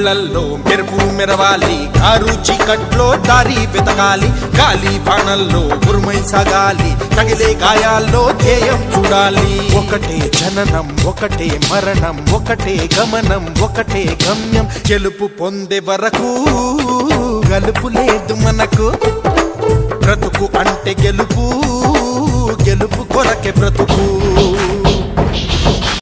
కళ్ళల్లో మెరుపు మెరవాలి, కారు చీకట్లో దారి వెతకాలి, గాలి బాణల్లో ఉరుమై సాగాలి, తగిలే గాయాల్లో ధ్యేయం చూడాలి. ఒకటే జననం, ఒకటే మరణం, ఒకటే గమనం, ఒకటే గమ్యం. గెలుపు పొందే వరకు గలుపు లేదు మనకు. బ్రతుకు అంటే గెలుపు, గెలుపు కొరకే బ్రతుకు.